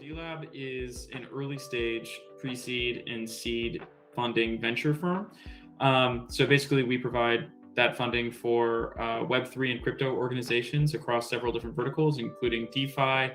dlab is an early stage pre-seed and seed funding venture firm. So basically, we provide that funding for Web3 and crypto organizations across several different verticals, including DeFi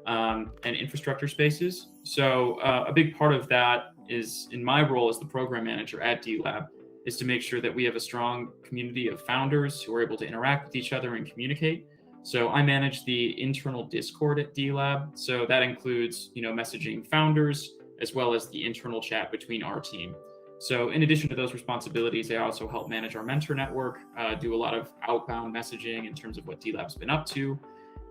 and infrastructure spaces. So a big part of that is, in my role as the program manager at dlab, is to make sure that we have a strong community of founders who are able to interact with each other and communicate. So I manage the internal Discord at dlab. So that includes, messaging founders as well as the internal chat between our team. So in addition to those responsibilities, I also help manage our mentor network, do a lot of outbound messaging in terms of what dlab's been up to,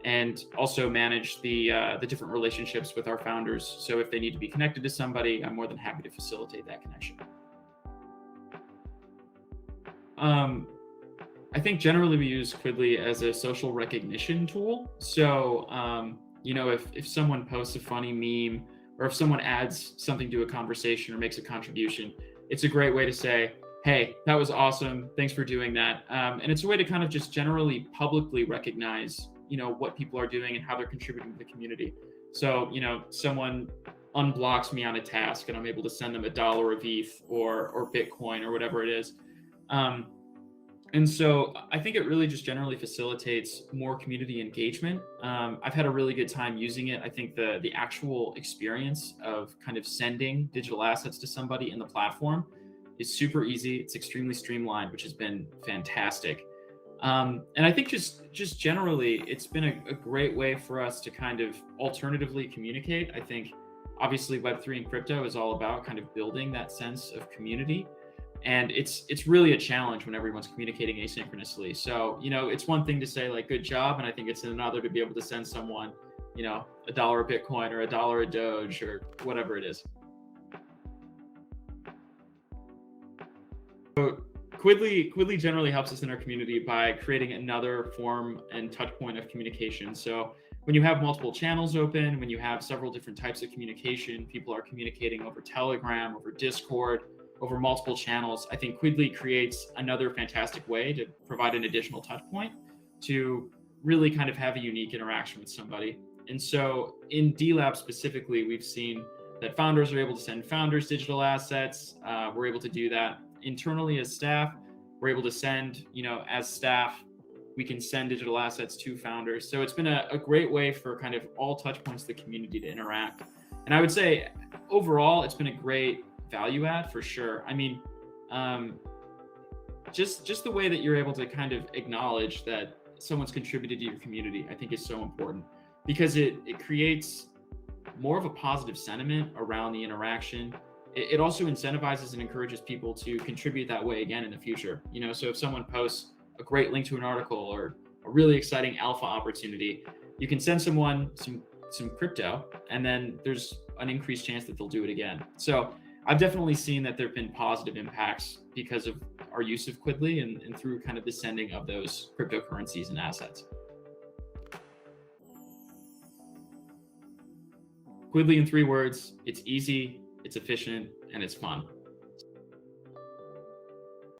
and also manage the different relationships with our founders. So if they need to be connected to somebody, I'm more than happy to facilitate that connection. I think generally we use Quidli as a social recognition tool. So, if someone posts a funny meme, or if someone adds something to a conversation or makes a contribution, it's a great way to say, hey, that was awesome. Thanks for doing that. And it's a way to kind of just generally publicly recognize, what people are doing and how they're contributing to the community. So, someone unblocks me on a task and I'm able to send them $1 of ETH or Bitcoin or whatever it is. And so I think it really just generally facilitates more community engagement. I've had a really good time using it. I think the actual experience of kind of sending digital assets to somebody in the platform is super easy. It's extremely streamlined, which has been fantastic. And I think just generally, it's been a great way for us to kind of alternatively communicate. I think obviously Web3 and crypto is all about kind of building that sense of community. And it's really a challenge when everyone's communicating asynchronously. So, it's one thing to say like, good job. And I think it's another to be able to send someone, $1 of Bitcoin or $1 of Doge or whatever it is. So Quidli generally helps us in our community by creating another form and touch point of communication. So when you have multiple channels open, when you have several different types of communication, people are communicating over Telegram, over Discord, over multiple channels, I think Quidli creates another fantastic way to provide an additional touch point to really kind of have a unique interaction with somebody. And so in dlab specifically, we've seen that founders are able to send founders digital assets. We're able to do that internally as staff. We're able to send, as staff, we can send digital assets to founders. So it's been a great way for kind of all touch points of the community to interact. And I would say overall, it's been a great value add for sure. I mean, just the way that you're able to kind of acknowledge that someone's contributed to your community, I think is so important, because it creates more of a positive sentiment around the interaction. It also incentivizes and encourages people to contribute that way again in the future. So if someone posts a great link to an article or a really exciting alpha opportunity, you can send someone some crypto, and then there's an increased chance that they'll do it again. So I've definitely seen that there have been positive impacts because of our use of Quidli and through kind of the sending of those cryptocurrencies and assets. Quidli in 3 words: it's easy, it's efficient, and it's fun.